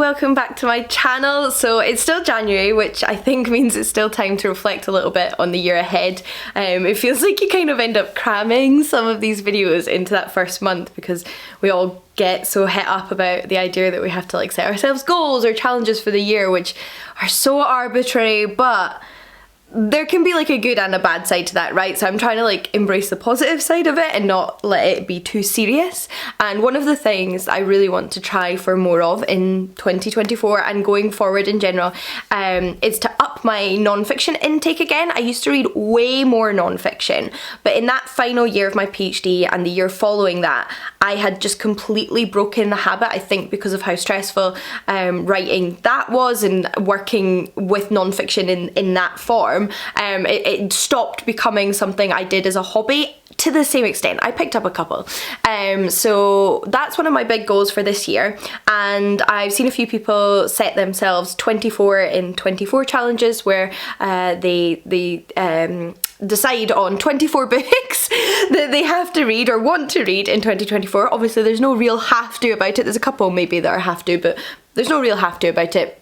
welcome back to my channel. So it's still January, which I think means it's still time to reflect a little bit on the year ahead. It feels like you kind of end up cramming some of these videos into that first month because we all get so het up about the idea that we have to like set ourselves goals or challenges for the year, which are so arbitrary, but there can be like a good and a bad side to that, right? So I'm trying to like embrace the positive side of it and not let it be too serious. And one of the things I really want to try for more of in 2024 and going forward in general is to up my non-fiction intake again. I used to read way more non-fiction, but in that final year of my PhD and the year following that, I had just completely broken the habit, I think because of how stressful writing that was and working with non-fiction in that form. It stopped becoming something I did as a hobby to the same extent. I picked up a couple. So that's one of my big goals for this year, and I've seen a few people set themselves 24 in 24 challenges where they decide on 24 books that they have to read or want to read in 2024. Obviously there's no real have to about it. There's a couple maybe that are have to, but there's no real have to about it.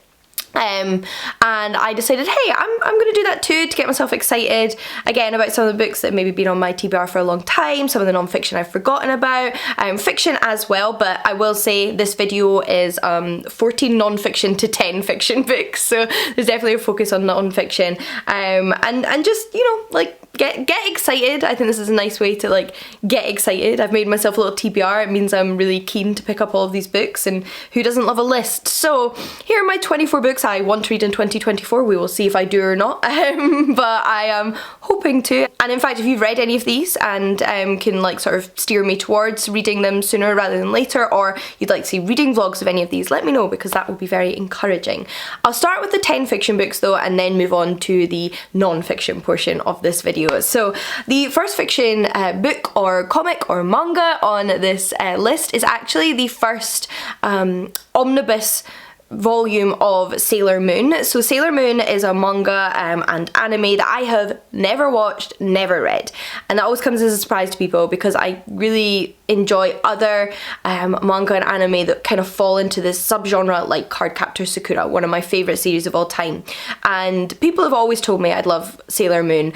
And I decided, hey, I'm going to do that too, to get myself excited again about some of the books that have maybe been on my TBR for a long time, some of the non-fiction I've forgotten about, fiction as well, but I will say this video is 14 non-fiction to 10 fiction books, so there's definitely a focus on non-fiction, and just, you know, like get excited. I think this is a nice way to like get excited. I've made myself a little TBR. It means I'm really keen to pick up all of these books, and who doesn't love a list? So here are my 24 books I want to read in 2024. We will see if I do or not, but I am hoping to. And in fact, if you've read any of these and can like sort of steer me towards reading them sooner rather than later, or you'd like to see reading vlogs of any of these, let me know, because that would be very encouraging. I'll start with the 10 fiction books though, and then move on to the non-fiction portion of this video. So the first fiction book or comic or manga on this list is actually the first omnibus volume of Sailor Moon. So Sailor Moon is a manga and anime that I have never watched, never read, and that always comes as a surprise to people because I really enjoy other manga and anime that kind of fall into this subgenre, like Cardcaptor Sakura, one of my favourite series of all time. And people have always told me I'd love Sailor Moon,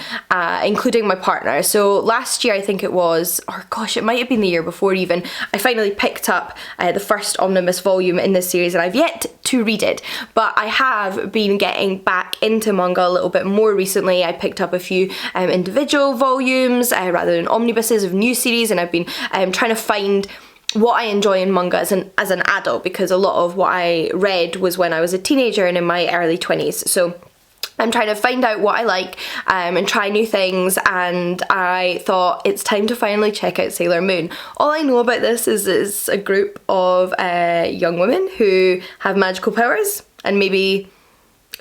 including my partner. So last year, I think it was, or gosh, it might have been the year before even, I finally picked up the first omnibus volume in this series, and I've yet to read it, but I have been getting back into manga a little bit more recently. I picked up a few individual volumes rather than omnibuses of new series, and I've been trying to find what I enjoy in manga as an adult, because a lot of what I read was when I was a teenager and in my early 20s. So I'm trying to find out what I like and try new things, and I thought it's time to finally check out Sailor Moon. All I know about this is it's a group of young women who have magical powers and maybe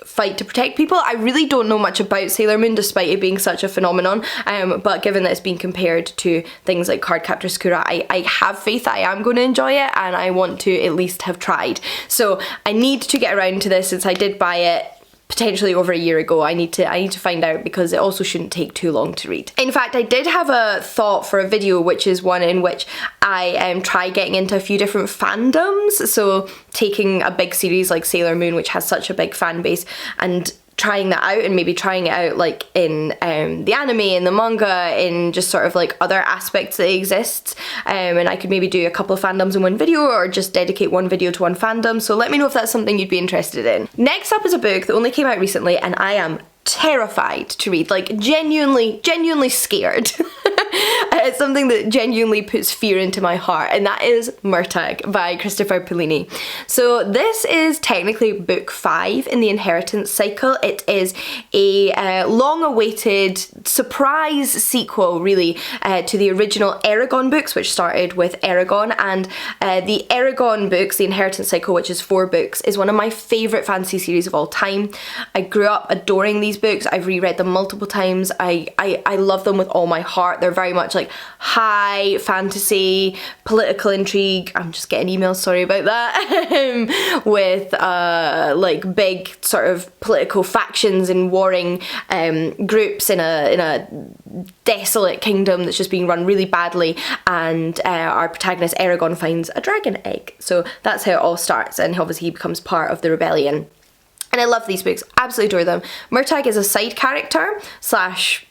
fight to protect people. I really don't know much about Sailor Moon despite it being such a phenomenon, but given that it's been compared to things like Cardcaptor Sakura, I have faith that I am going to enjoy it, and I want to at least have tried. So I need to get around to this, since I did buy it potentially over a year ago. I need to find out, because it also shouldn't take too long to read. In fact, I did have a thought for a video, which is one in which I try getting into a few different fandoms. So taking a big series like Sailor Moon, which has such a big fan base, and trying that out, and maybe trying it out like in the anime and the manga, in just sort of like other aspects that exist, and I could maybe do a couple of fandoms in one video, or just dedicate one video to one fandom. So let me know if that's something you'd be interested in. Next up is a book that only came out recently, and I am terrified to read, like genuinely scared. It's something that genuinely puts fear into my heart, and that is Murtagh by Christopher Paolini. So this is technically book 5 in the Inheritance cycle. It is a long-awaited surprise sequel, really, to the original Eragon books, which started with Eragon. And the Eragon books, the Inheritance cycle, which is 4 books, is one of my favourite fantasy series of all time. I grew up adoring these books. I've reread them multiple times. I love them with all my heart. They're very very much like high fantasy, political intrigue. I'm just getting emails, sorry about that. With like big sort of political factions and warring groups in a desolate kingdom that's just being run really badly, and our protagonist Eragon finds a dragon egg. So that's how it all starts, and obviously he becomes part of the rebellion. And I love these books, absolutely adore them. Murtagh is a side character slash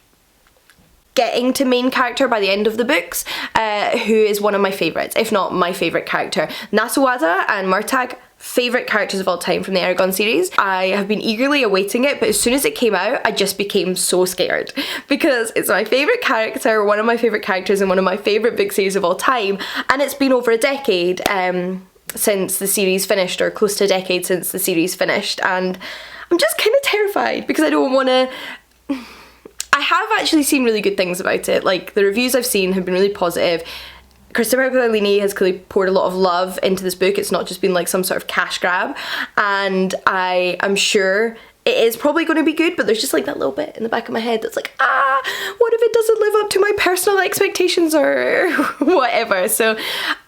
getting to main character by the end of the books, who is one of my favourites, if not my favourite character. Nasuada and Murtagh, favourite characters of all time from the Eragon series. I have been eagerly awaiting it, but as soon as it came out, I just became so scared because it's my favourite character, one of my favourite characters in one of my favourite book series of all time, and it's been over a decade since the series finished, or close to a decade since the series finished, and I'm just kind of terrified because I don't want to... I have actually seen really good things about it. Like, the reviews I've seen have been really positive. Christopher Paolini has clearly poured a lot of love into this book. It's not just been like some sort of cash grab, and I am sure it is probably going to be good, but there's just like that little bit in the back of my head that's like, what if it doesn't live up to my personal expectations or whatever. So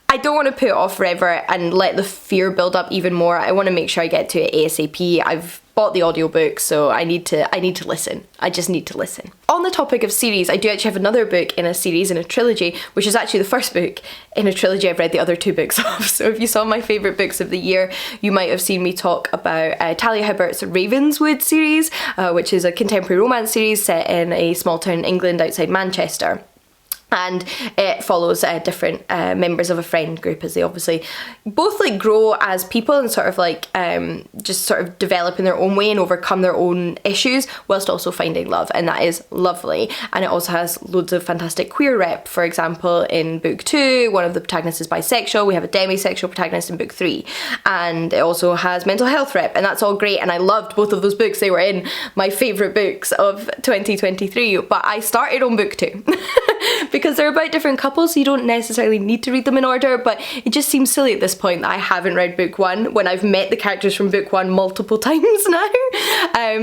I don't want to put it off forever and let the fear build up even more. I want to make sure I get to it ASAP. I've bought the audiobook, so I need to listen. I just need to listen. On the topic of series, I do actually have another book in a series, in a trilogy, which is actually the first book in a trilogy I've read the other two books of. So if you saw my favourite books of the year, you might have seen me talk about Talia Hibbert's Ravenswood series, which is a contemporary romance series set in a small town in England outside Manchester. And it follows different members of a friend group as they obviously both like grow as people and sort of like just sort of develop in their own way and overcome their own issues whilst also finding love, and that is lovely. And it also has loads of fantastic queer rep. For example, in book 2, one of the protagonists is bisexual. We have a demisexual protagonist in book 3, and it also has mental health rep, and that's all great, and I loved both of those books. They were in my favourite books of 2023, but I started on book 2 because they're about different couples, so you don't necessarily need to read them in order, but it just seems silly at this point that I haven't read book 1 when I've met the characters from book 1 multiple times now.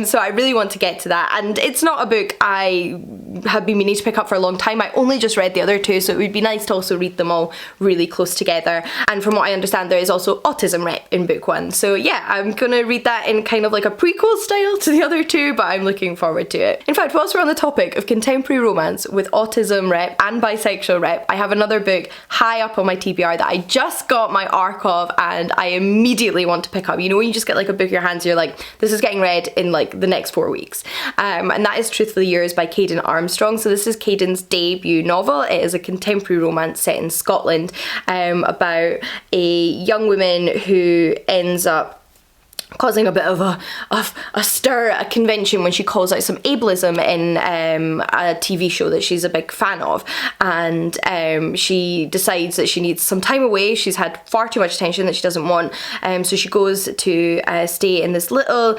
So I really want to get to that, and it's not a book I have been meaning to pick up for a long time. I only just read the other two, so it would be nice to also read them all really close together. And from what I understand, there is also autism rep in book 1, so yeah, I'm gonna read that in kind of like a prequel style to the other two, but I'm looking forward to it. In fact, whilst we're on the topic of contemporary romance with autism rep and bisexual rep, I have another book high up on my TBR that I just got my arc of and I immediately want to pick up. You know when you just get like a book in your hands, you're like, this is getting read in like the next 4 weeks. And that is Truthfully Yours by Caden Armstrong. So this is Caden's debut novel. It is a contemporary romance set in Scotland about a young woman who ends up causing a bit of a stir at a convention when she calls out some ableism in a TV show that she's a big fan of, and she decides that she needs some time away. She's had far too much attention that she doesn't want, so she goes to stay in this little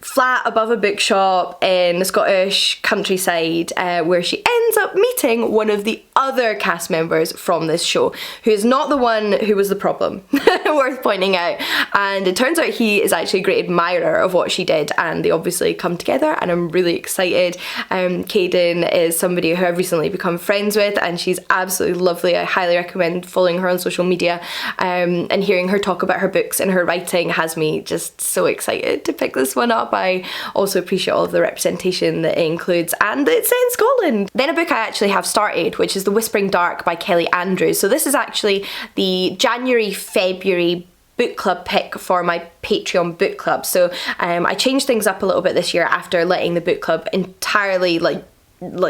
flat above a bookshop in the Scottish countryside, where she ends up meeting one of the other cast members from this show, who is not the one who was the problem, worth pointing out. And it turns out he is actually a great admirer of what she did, and they obviously come together, and I'm really excited. Caden is somebody who I've recently become friends with, and she's absolutely lovely. I highly recommend following her on social media, and hearing her talk about her books and her writing has me just so excited to pick this one up. I also appreciate all of the representation that it includes, and it's set in Scotland. Then a book I actually have started, which is The Whispering Dark by Kelly Andrews. So this is actually the January-February book club pick for my Patreon book club. So I changed things up a little bit this year after letting the book club entirely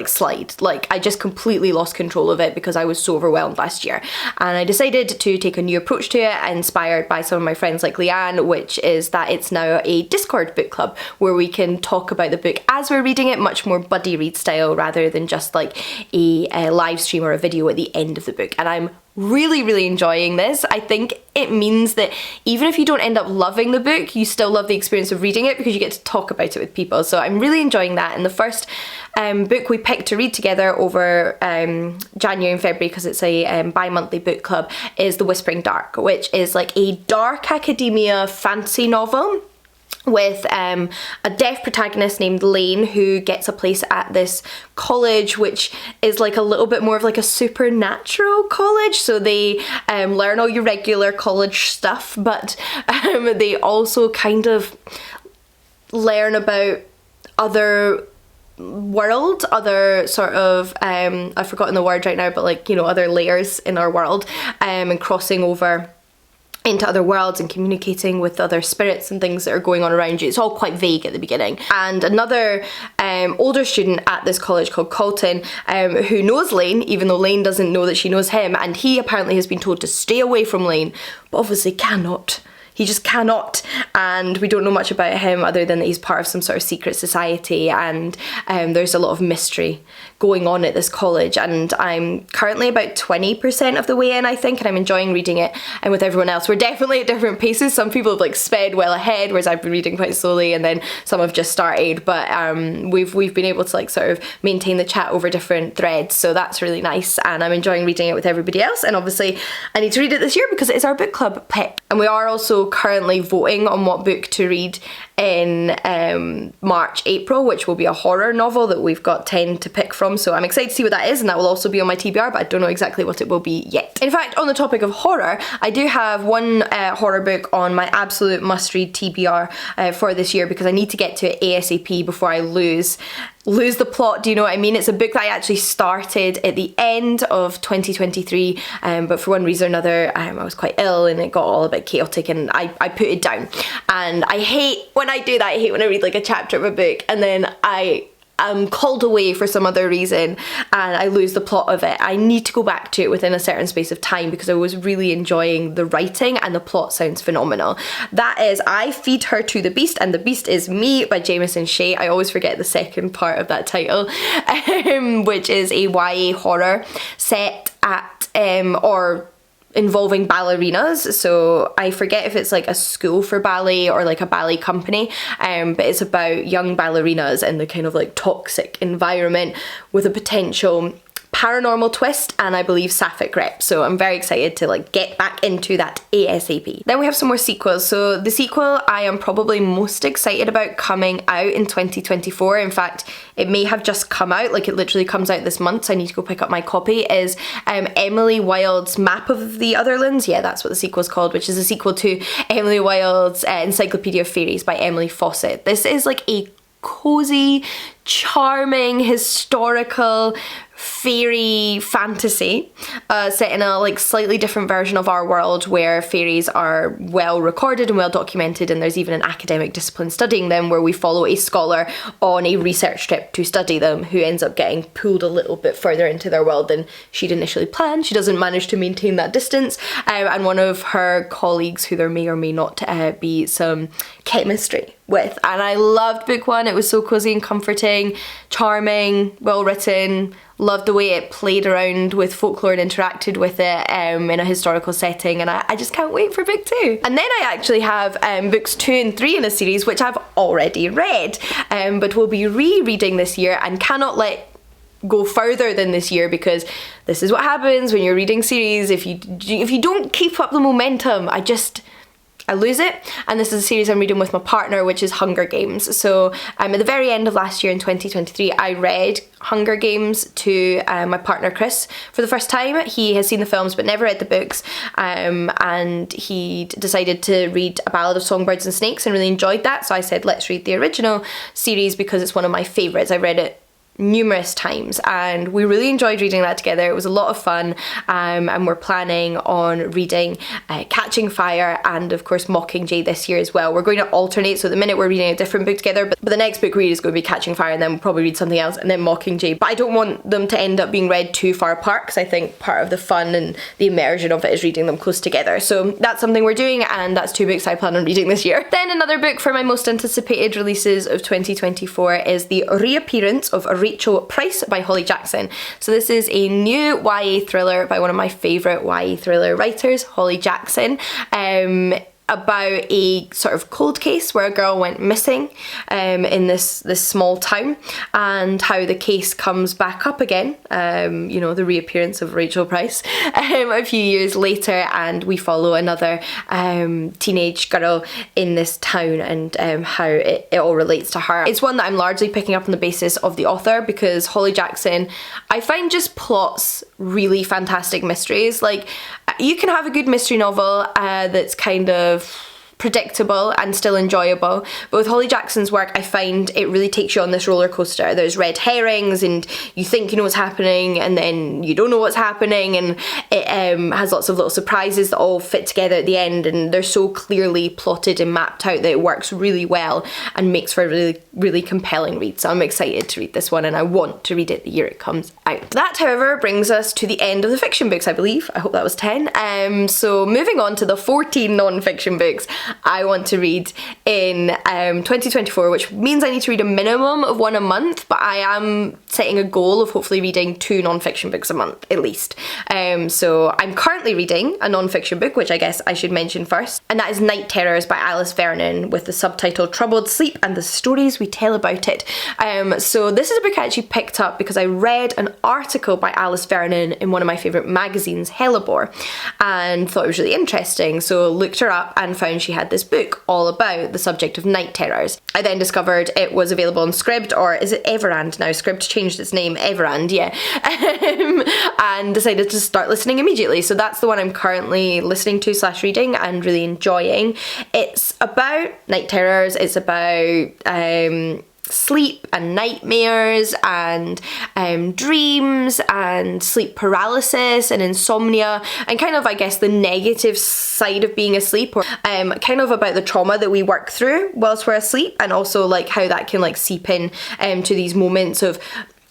slide. Like, I just completely lost control of it because I was so overwhelmed last year, and I decided to take a new approach to it, inspired by some of my friends like Leanne, which is that it's now a Discord book club where we can talk about the book as we're reading it, much more buddy read style rather than just like a live stream or a video at the end of the book. And I'm really enjoying this. I think it means that even if you don't end up loving the book, you still love the experience of reading it because you get to talk about it with people. So I'm really enjoying that. And the first book we picked to read together over January and February, because it's a bi-monthly book club, is The Whispering Dark, which is like a dark academia fantasy novel. with a deaf protagonist named Lane, who gets a place at this college, which is like a little bit more of like a supernatural college. So they learn all your regular college stuff, but they also kind of learn about other world, other sort of I've forgotten the word right now, but like, you know, other layers in our world, and crossing over into other worlds and communicating with other spirits and things that are going on around you. It's all quite vague at the beginning. And another older student at this college called Cultish, who knows Lane, even though Lane doesn't know that she knows him, and he apparently has been told to stay away from Lane, but obviously cannot. He just cannot, and we don't know much about him other than that he's part of some sort of secret society, and there's a lot of mystery going on at this college. And I'm currently about 20% of the way in, I think, and I'm enjoying reading it. And with everyone else, we're definitely at different paces. Some people have like sped well ahead, whereas I've been reading quite slowly, and then some have just started. But we've been able to like sort of maintain the chat over different threads, so that's really nice. And I'm enjoying reading it with everybody else. And obviously, I need to read it this year because it is our book club pick. And we are also currently voting on what book to read in March, April, which will be a horror novel that we've got 10 to pick from. So I'm excited to see what that is, and that will also be on my TBR, but I don't know exactly what it will be yet. In fact, on the topic of horror, I do have one horror book on my absolute must-read TBR for this year, because I need to get to it ASAP before I lose the plot, do you know what I mean? It's a book that I actually started at the end of 2023, but for one reason or another, I was quite ill and it got all a bit chaotic, and I put it down. And I hate when I do that. I hate when I read like a chapter of a book and then I'm called away for some other reason and I lose the plot of it. I need to go back to it within a certain space of time, because I was really enjoying the writing and the plot sounds phenomenal. That is I Feed Her to the Beast, and the Beast is Me by Jameson Shea. I always forget the second part of that title, which is a YA horror set at or involving ballerinas. So I forget if it's like a school for ballet or like a ballet company, but it's about young ballerinas in the kind of like toxic environment with a potential paranormal twist and I believe sapphic rep. So I'm very excited to like get back into that ASAP. Then we have some more sequels. So the sequel I am probably most excited about coming out in 2024. In fact, it may have just come out, like it literally comes out this month, so I need to go pick up my copy, is Emily Wilde's Map of the Otherlands. Yeah, that's what the sequel's called, which is a sequel to Emily Wilde's Encyclopedia of Fairies by Emily Fawcett. This is like a cozy, charming, historical fairy fantasy set in a like slightly different version of our world, where fairies are well recorded and well documented, and there's even an academic discipline studying them, where we follow a scholar on a research trip to study them, who ends up getting pulled a little bit further into their world than she'd initially planned. She doesn't manage to maintain that distance, and one of her colleagues, who there may or may not be some chemistry with. And I loved book one. It was so cozy and comforting, charming, well written. Loved the way it played around with folklore and interacted with it in a historical setting, and I just can't wait for book two. And then I actually have books 2 and 3 in a series which I've already read, but will be rereading this year and cannot let go further than this year, because this is what happens when you're reading series. If you don't keep up the momentum, I lose it. And this is a series I'm reading with my partner, which is Hunger Games. So at the very end of last year in 2023, I read Hunger Games to my partner Chris for the first time. He has seen the films but never read the books, and he decided to read A Ballad of Songbirds and Snakes and really enjoyed that. So I said, let's read the original series because it's one of my favourites. I read it numerous times and we really enjoyed reading that together. It was a lot of fun, and we're planning on reading Catching Fire and of course Mockingjay this year as well. We're going to alternate, so at the minute we're reading a different book together, but the next book we read is going to be Catching Fire, and then we'll probably read something else and then Mockingjay. But I don't want them to end up being read too far apart, because I think part of the fun and the immersion of it is reading them close together. So that's something we're doing, and that's 2 books I plan on reading this year. Then another book for my most anticipated releases of 2024 is The Reappearance of Rachel Price by Holly Jackson. So this is a new YA thriller by one of my favourite YA thriller writers, Holly Jackson. about a sort of cold case where a girl went missing in this small town, and how the case comes back up again, you know, the reappearance of Rachel Price a few years later, and we follow another teenage girl in this town and how it all relates to her. It's one that I'm largely picking up on the basis of the author, because Holly Jackson, I find, just plots really fantastic mysteries. Like, you can have a good mystery novel that's kind of predictable and still enjoyable, but with Holly Jackson's work, I find it really takes you on this roller coaster. There's red herrings, and you think you know what's happening, and then you don't know what's happening, and it has lots of little surprises that all fit together at the end, and they're so clearly plotted and mapped out that it works really well and makes for a really, really compelling read. So I'm excited to read this one, and I want to read it the year it comes out. That, however, brings us to the end of the fiction books, I believe. I hope that was 10. So moving on to the 14 non-fiction books I want to read in 2024, which means I need to read a minimum of one a month, but I am setting a goal of hopefully reading 2 non-fiction books a month at least. So I'm currently reading a non-fiction book, which I guess I should mention first, and that is Night Terrors by Alice Vernon, with the subtitle Troubled Sleep and the Stories We Tell About It. So this is a book I actually picked up because I read an article by Alice Vernon in one of my favourite magazines, HBAR, and thought it was really interesting, so looked her up and found she had this book all about the subject of night terrors. I then discovered it was available on Scribd, or is it Everand now? Scribd changed its name, Everand, yeah. And decided to start listening immediately. So that's the one I'm currently listening to / reading and really enjoying. It's about night terrors, it's about sleep and nightmares and dreams and sleep paralysis and insomnia, and kind of, I guess, the negative side of being asleep, or kind of about the trauma that we work through whilst we're asleep, and also like how that can like seep in to these moments of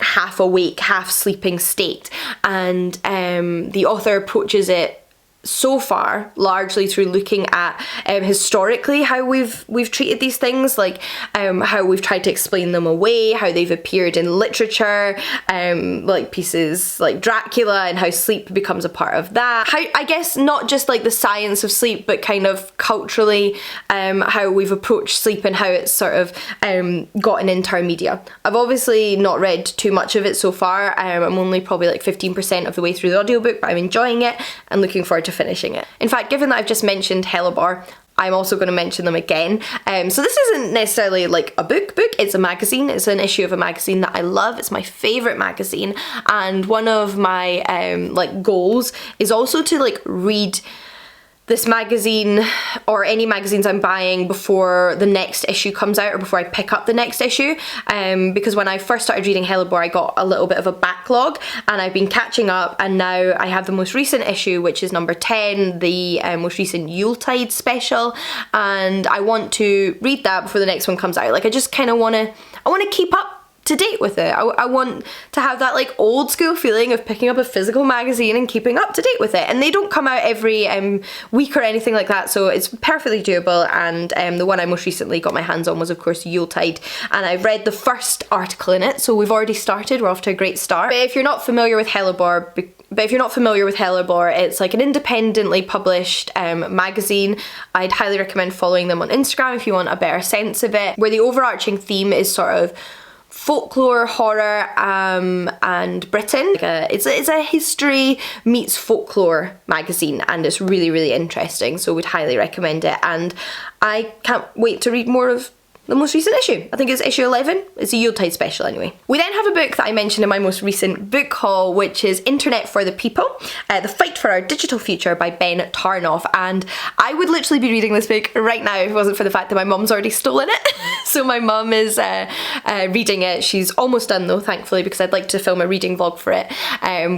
half awake, half sleeping state. And the author approaches it so far largely through looking at historically how we've treated these things, like how we've tried to explain them away, how they've appeared in literature, like pieces like Dracula, and how sleep becomes a part of that. How, I guess, not just like the science of sleep, but kind of culturally how we've approached sleep and how it's sort of gotten into our media. I've obviously not read too much of it so far. I'm only probably like 15% of the way through the audiobook, but I'm enjoying it and looking forward to finishing it. In fact, given that I've just mentioned HBAR, I'm also going to mention them again. So this isn't necessarily like a book, it's a magazine. It's an issue of a magazine that I love. It's my favourite magazine, and one of my like goals is also to like read this magazine, or any magazines I'm buying, before the next issue comes out, or before I pick up the next issue, because when I first started reading HBAR, I got a little bit of a backlog, and I've been catching up, and now I have the most recent issue, which is number 10, the most recent Yuletide special, and I want to read that before the next one comes out. Like, I just kind of want to keep up to date with it. I want to have that like old school feeling of picking up a physical magazine and keeping up to date with it, and they don't come out every week or anything like that, so it's perfectly doable. And the one I most recently got my hands on was of course Yuletide, and I've read the first article in it, so we've already started. We're off to a great start. But if you're not familiar with HBAR, it's like an independently published magazine. I'd highly recommend following them on Instagram if you want a better sense of it, where the overarching theme is sort of folklore, horror, and Britain. It's a history meets folklore magazine, and it's really, really interesting, so would highly recommend it. And I can't wait to read more of the most recent issue. I think it's issue 11. It's a Yuletide special anyway. We then have a book that I mentioned in my most recent book haul, which is Internet for the People, The Fight for Our Digital Future by Ben Tarnoff. And I would literally be reading this book right now if it wasn't for the fact that my mum's already stolen it. So my mum is reading it. She's almost done though, thankfully, because I'd like to film a reading vlog for it,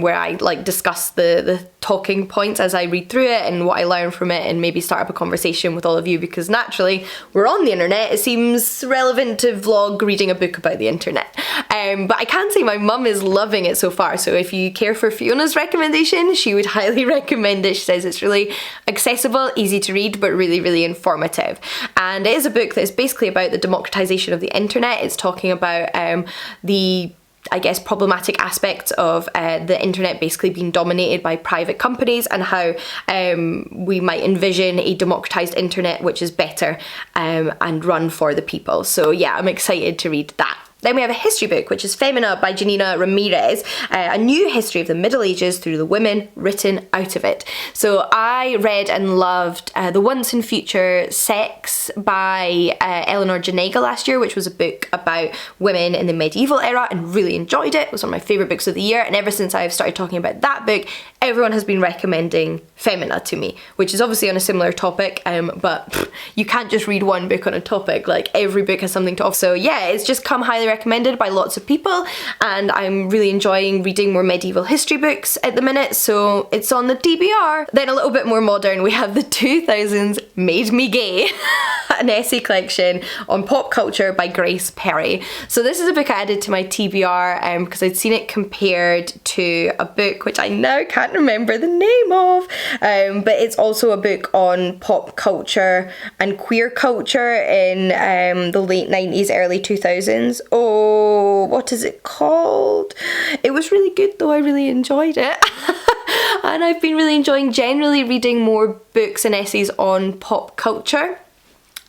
where I like discuss the talking points as I read through it and what I learn from it, and maybe start up a conversation with all of you, because naturally we're on the internet. It seems relevant to vlog reading a book about the internet. But I can say my mum is loving it so far, so if you care for Fiona's recommendation, she would highly recommend it. She says it's really accessible, easy to read, but really, really informative. And it is a book that is basically about the democratization of the internet. It's talking about the I guess, problematic aspects of the internet basically being dominated by private companies, and how we might envision a democratized internet which is better and run for the people. So yeah, I'm excited to read that. Then we have a history book, which is Femina by Janina Ramirez, a new history of the Middle Ages through the women written out of it. So I read and loved The Once and Future Sex by Eleanor Janega last year, which was a book about women in the medieval era, and really enjoyed it. It was one of my favourite books of the year, and ever since I've started talking about that book, everyone has been recommending Femina to me, which is obviously on a similar topic, but you can't just read one book on a topic. Like, every book has something to offer. So yeah, it's just come highly recommended by lots of people, and I'm really enjoying reading more medieval history books at the minute, so it's on the TBR. Then a little bit more modern, we have the 2000s Made Me Gay, an essay collection on pop culture by Grace Perry. So this is a book I added to my TBR because I'd seen it compared to a book which I now can't remember the name of, but it's also a book on pop culture and queer culture in the late 90s, early 2000s. Oh, what is it called? It was really good though, I really enjoyed it. And I've been really enjoying generally reading more books and essays on pop culture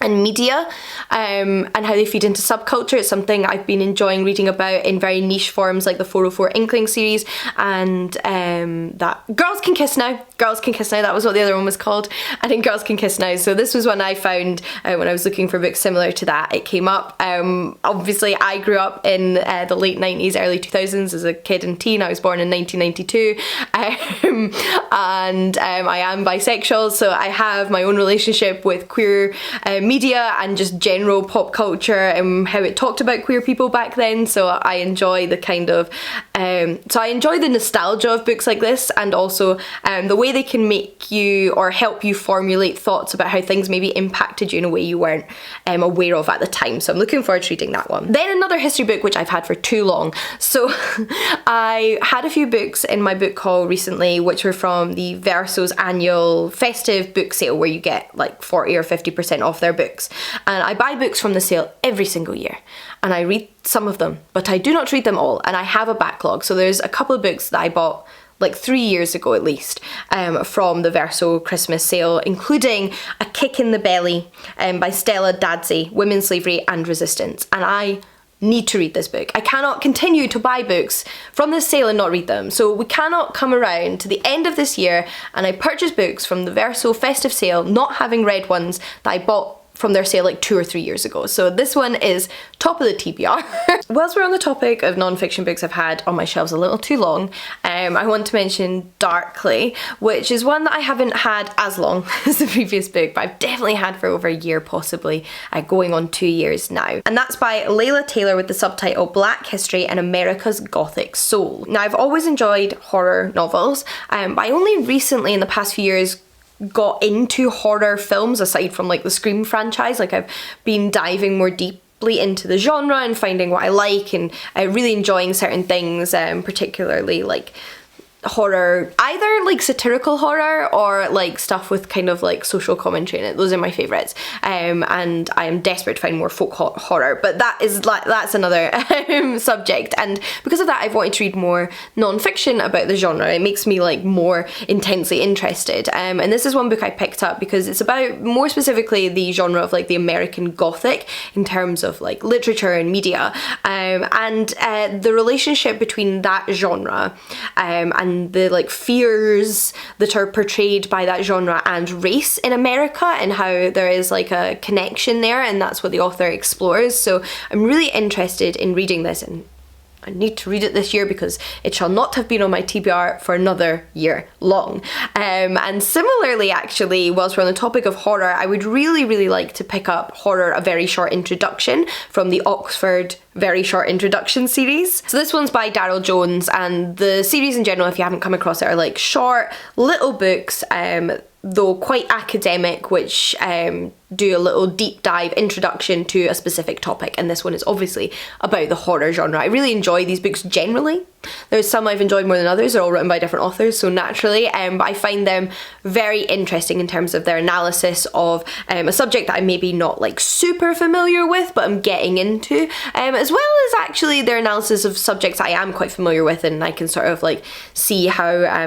and media, and how they feed into subculture. It's something I've been enjoying reading about in very niche forms, like the 404 Inkling series, and that Girls Can Kiss Now, that was what the other one was called. I think Girls Can Kiss Now. So this was one I found when I was looking for books similar to that. It came up. Obviously I grew up in the late 90s, early 2000s as a kid and teen. I was born in 1992, and I am bisexual, so I have my own relationship with queer media and just general pop culture and how it talked about queer people back then. So I enjoy the kind of I enjoy the nostalgia of books like this, and also the way they can make you or help you formulate thoughts about how things maybe impacted you in a way you weren't aware of at the time. So I'm looking forward to reading that one. Then another history book which I've had for too long. So I had a few books in my book haul recently which were from the Verso's annual festive book sale, where you get like 40 or 50% off their books, and I buy books from the sale every single year, and I read some of them, but I do not read them all, and I have a backlog. So there's a couple of books that I bought like 3 years ago at least, from the Verso Christmas sale, including A Kick in the Belly by Stella Dadzey, Women's Slavery and Resistance, and I need to read this book. I cannot continue to buy books from this sale and not read them. So we cannot come around to the end of this year and I purchase books from the Verso festive sale not having read ones that I bought from their sale like 2 or 3 years ago. So this one is top of the TBR. Whilst we're on the topic of non-fiction books I've had on my shelves a little too long, I want to mention Darkly, which is one that I haven't had as long as the previous book, but I've definitely had for over a year, possibly going on 2 years now. And that's by Layla Taylor with the subtitle Black History and America's Gothic Soul. Now, I've always enjoyed horror novels, but I only recently in the past few years got into horror films, aside from like the Scream franchise. Like, I've been diving more deeply into the genre and finding what I like, and really enjoying certain things, particularly like horror, either like satirical horror or like stuff with kind of like social commentary in it. Those are my favourites, and I am desperate to find more folk horror, but that's another subject. And because of that, I've wanted to read more non-fiction about the genre. It makes me like more intensely interested, and this is one book I picked up because it's about more specifically the genre of like the American Gothic in terms of like literature and media, and the relationship between that genre and the like fears that are portrayed by that genre and race in America, and how there is like a connection there, and that's what the author explores. So I'm really interested in reading this, and I need to read it this year because it shall not have been on my TBR for another year long. And similarly, actually, whilst we're on the topic of horror, I would really like to pick up Horror: A Very Short Introduction from the Oxford Very Short Introduction series. So this one's by Darryl Jones, and the series in general, if you haven't come across it, are like short little books, though quite academic, which do a little deep dive introduction to a specific topic, and this one is obviously about the horror genre. I really enjoy these books generally. There's some I've enjoyed more than others, they're all written by different authors, so naturally, but I find them very interesting in terms of their analysis of a subject that I'm maybe not like super familiar with, but I'm getting into. as well as actually their analysis of subjects I am quite familiar with, and I can sort of like see how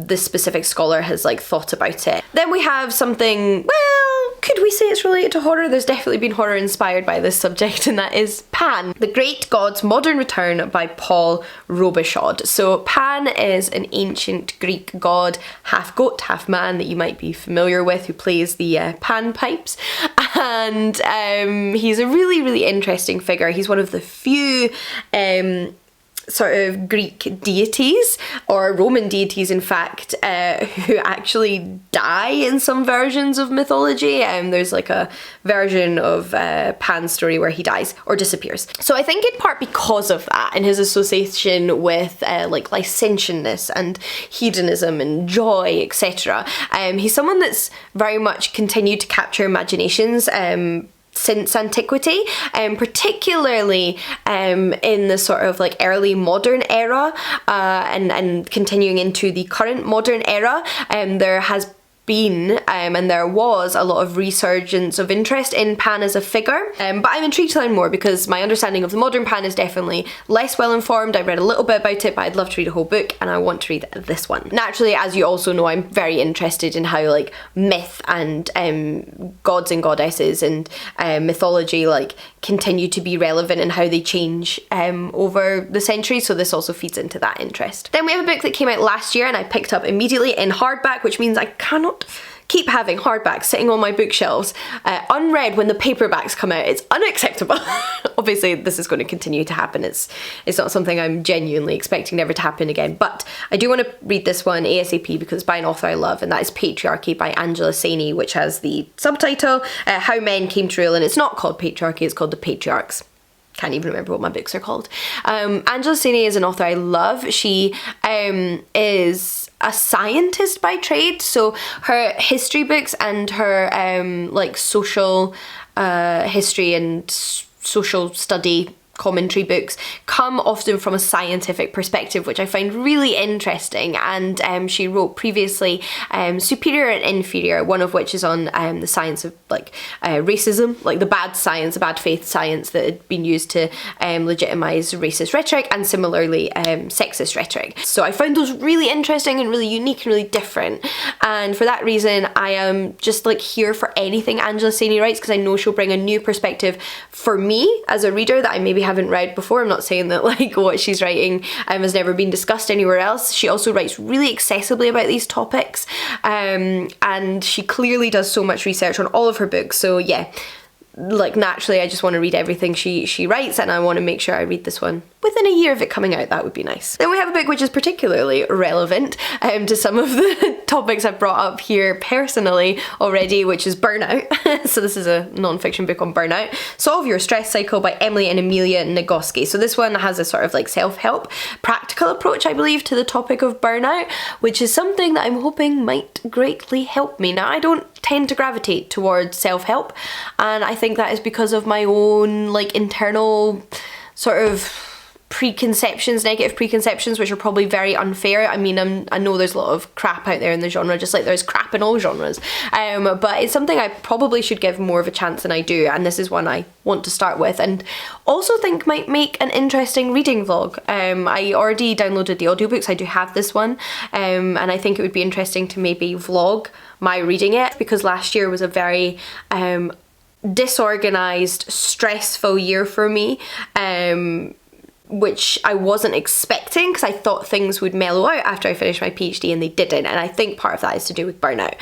this specific scholar has like thought about it. Then we have something, well, could we say it's related to horror? There's definitely been horror inspired by this subject, and that is Pan, The Great God's Modern Return by Paul Robichaud. So Pan is an ancient Greek god, half goat, half man, that you might be familiar with, who plays the panpipes. And he's a really, really interesting figure. He's one of the few sort of Greek deities, or Roman deities in fact, who actually die in some versions of mythology. There's like a version of Pan's story where he dies or disappears. So I think in part because of that and his association with like licentiousness and hedonism and joy, etc. He's someone that's very much continued to capture imaginations since antiquity, particularly in the sort of like early modern era, and continuing into the current modern era. There has been and there was a lot of resurgence of interest in Pan as a figure, but I'm intrigued to learn more because my understanding of the modern Pan is definitely less well informed. I've read a little bit about it, but I'd love to read a whole book, and I want to read this one. Naturally, as you also know, I'm very interested in how like myth and gods and goddesses and mythology like continue to be relevant and how they change over the centuries, so this also feeds into that interest. Then we have a book that came out last year and I picked up immediately in hardback, which means I cannot keep having hardbacks sitting on my bookshelves unread when the paperbacks come out. It's unacceptable. Obviously this is going to continue to happen. It's not something I'm genuinely expecting never to happen again, but I do want to read this one ASAP because it's by an author I love, and that is Patriarchy by Angela Saini, which has the subtitle How Men Came to Rule, and it's not called Patriarchy, it's called The Patriarchs. Can't even remember what my books are called. Angela Saini is an author I love. She is a scientist by trade, so her history books and her like social history and social study commentary books come often from a scientific perspective, which I find really interesting. And she wrote previously Superior and Inferior, one of which is on the science of like racism, like the bad science, the bad faith science that had been used to legitimize racist rhetoric, and similarly sexist rhetoric. So I found those really interesting and really unique and really different, and for that reason I am just like here for anything Angela Saini writes, because I know she'll bring a new perspective for me as a reader that I maybe haven't read before. I'm not saying that like what she's writing has never been discussed anywhere else. She also writes really accessibly about these topics, and she clearly does so much research on all of her books. So yeah, like naturally I just want to read everything she writes, and I want to make sure I read this one within a year of it coming out. That would be nice. Then we have a book which is particularly relevant to some of the topics I've brought up here personally already, which is Burnout. So this is a non-fiction book on burnout. Solve Your Stress Cycle by Emily and Amelia Nagoski. So this one has a sort of like self-help practical approach, I believe, to the topic of burnout, which is something that I'm hoping might greatly help me. Now, I don't tend to gravitate towards self-help, and I think that is because of my own like internal sort of preconceptions, negative preconceptions, which are probably very unfair. I mean, I know there's a lot of crap out there in the genre, just like there's crap in all genres, but it's something I probably should give more of a chance than I do, and this is one I want to start with, and also think might make an interesting reading vlog. I already downloaded the audiobooks, I do have this one, and I think it would be interesting to maybe vlog my reading it, because last year was a very disorganized, stressful year for me, which I wasn't expecting, because I thought things would mellow out after I finished my PhD, and they didn't, and I think part of that is to do with burnout.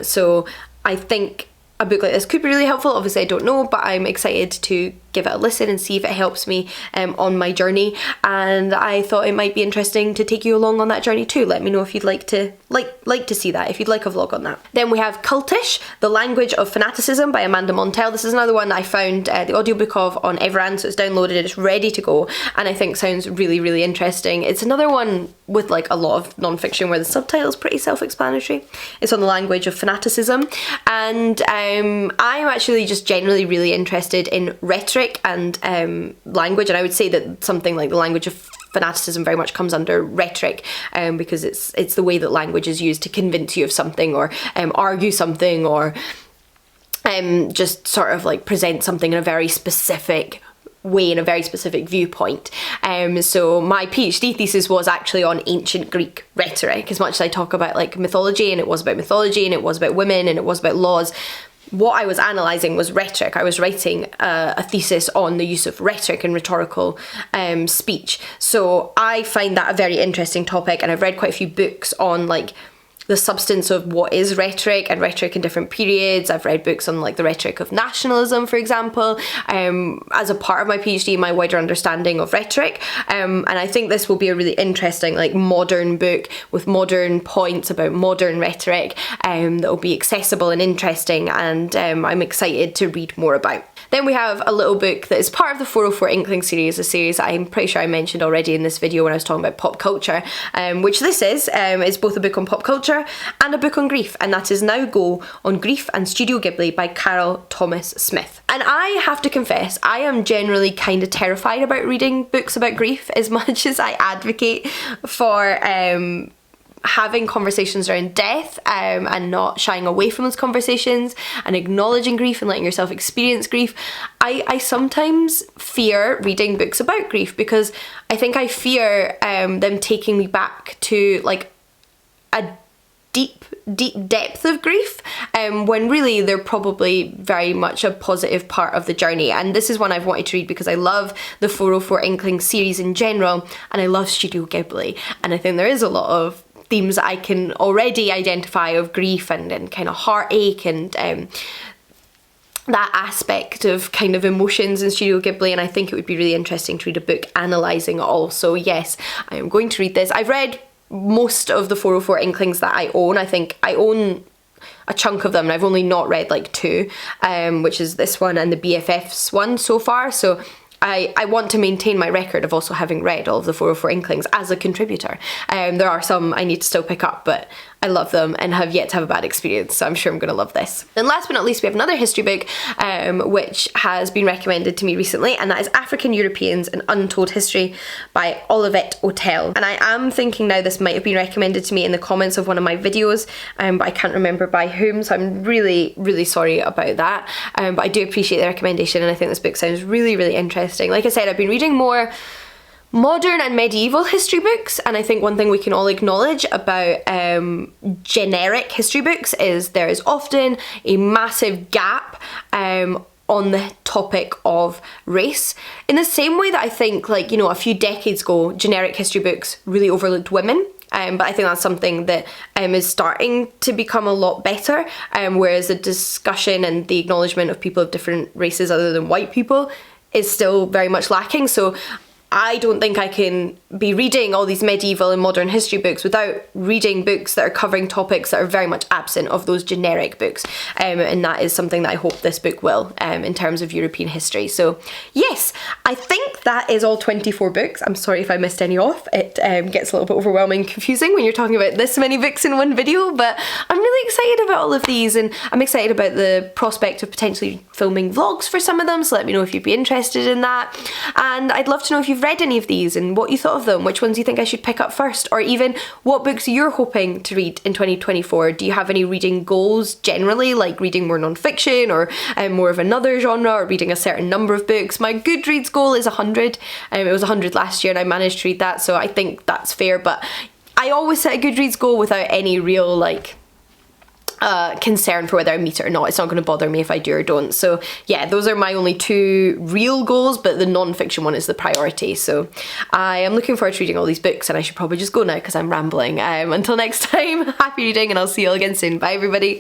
So I think a book like this could be really helpful. Obviously I don't know, but I'm excited to give it a listen and see if it helps me on my journey, and I thought it might be interesting to take you along on that journey too. Let me know if you'd like to see that, if you'd like a vlog on that. Then we have Cultish, The Language of Fanaticism by Amanda Montell. This is another one that I found the audiobook of on Everand, so it's downloaded, it's ready to go, and I think sounds really, really interesting. It's another one with like a lot of non-fiction where the subtitle is pretty self-explanatory. It's on the language of fanaticism, and I'm actually just generally really interested in rhetoric and language, and I would say that something like the language of fanaticism very much comes under rhetoric, because it's the way that language is used to convince you of something, or argue something, or just sort of like present something in a very specific way, in a very specific viewpoint. So my PhD thesis was actually on ancient Greek rhetoric. As much as I talk about like mythology, and it was about mythology, and it was about women, and it was about laws, what I was analysing was rhetoric. I was writing a thesis on the use of rhetoric and rhetorical speech. So I find that a very interesting topic, and I've read quite a few books on like the substance of what is rhetoric and rhetoric in different periods. I've read books on like the rhetoric of nationalism, for example, as a part of my PhD, my wider understanding of rhetoric. And I think this will be a really interesting like modern book with modern points about modern rhetoric that will be accessible and interesting, and I'm excited to read more about. Then we have a little book that is part of the 404 Inkling series, a series that I'm pretty sure I mentioned already in this video when I was talking about pop culture, which this is both a book on pop culture and a book on grief, and that is Now Go on Grief and Studio Ghibli by Carol Thomas Smith. And I have to confess, I am generally kind of terrified about reading books about grief, as much as I advocate for having conversations around death and not shying away from those conversations and acknowledging grief and letting yourself experience grief. I sometimes fear reading books about grief, because I think I fear them taking me back to like a deep depth of grief, when really they're probably very much a positive part of the journey. And this is one I've wanted to read because I love the 404 Inkling series in general, and I love Studio Ghibli, and I think there is a lot of themes that I can already identify of grief and kind of heartache and that aspect of kind of emotions in Studio Ghibli, and I think it would be really interesting to read a book analysing it all. So yes, I am going to read this. I've read most of the 404 Inklings that I own. I think I own a chunk of them, and I've only not read like two, which is this one and the BFFs one so far. So I want to maintain my record of also having read all of the 404 Inklings as a contributor. There are some I need to still pick up, but I love them and have yet to have a bad experience, so I'm sure I'm going to love this. Then last but not least, we have another history book which has been recommended to me recently, and that is African Europeans, An Untold History by Olivette Ottel. And I am thinking now this might have been recommended to me in the comments of one of my videos, but I can't remember by whom, so I'm really sorry about that. But I do appreciate the recommendation, and I think this book sounds really interesting. Like I said, I've been reading more modern and medieval history books, and I think one thing we can all acknowledge about generic history books is there is often a massive gap on the topic of race, in the same way that I think, like, you know, a few decades ago generic history books really overlooked women. But I think that's something that is starting to become a lot better, whereas the discussion and the acknowledgement of people of different races other than white people is still very much lacking. So I don't think I can be reading all these medieval and modern history books without reading books that are covering topics that are very much absent of those generic books, and that is something that I hope this book will, in terms of European history. So yes, I think that is all 24 books. I'm sorry if I missed any off. It gets a little bit overwhelming and confusing when you're talking about this many books in one video, but I'm really excited about all of these, and I'm excited about the prospect of potentially filming vlogs for some of them, so let me know if you'd be interested in that. And I'd love to know if you've read any of these and what you thought of them, which ones you think I should pick up first, or even what books you're hoping to read in 2024. Do you have any reading goals generally, like reading more non-fiction or more of another genre, or reading a certain number of books? My Goodreads goal is 100. It was 100 last year and I managed to read that, so I think that's fair, but I always set a Goodreads goal without any real like concern for whether I meet it or not. It's not going to bother me if I do or don't. So yeah, those are my only two real goals, but the non-fiction one is the priority. So I am looking forward to reading all these books, and I should probably just go now because I'm rambling. Until next time, happy reading, and I'll see you all again soon. Bye everybody.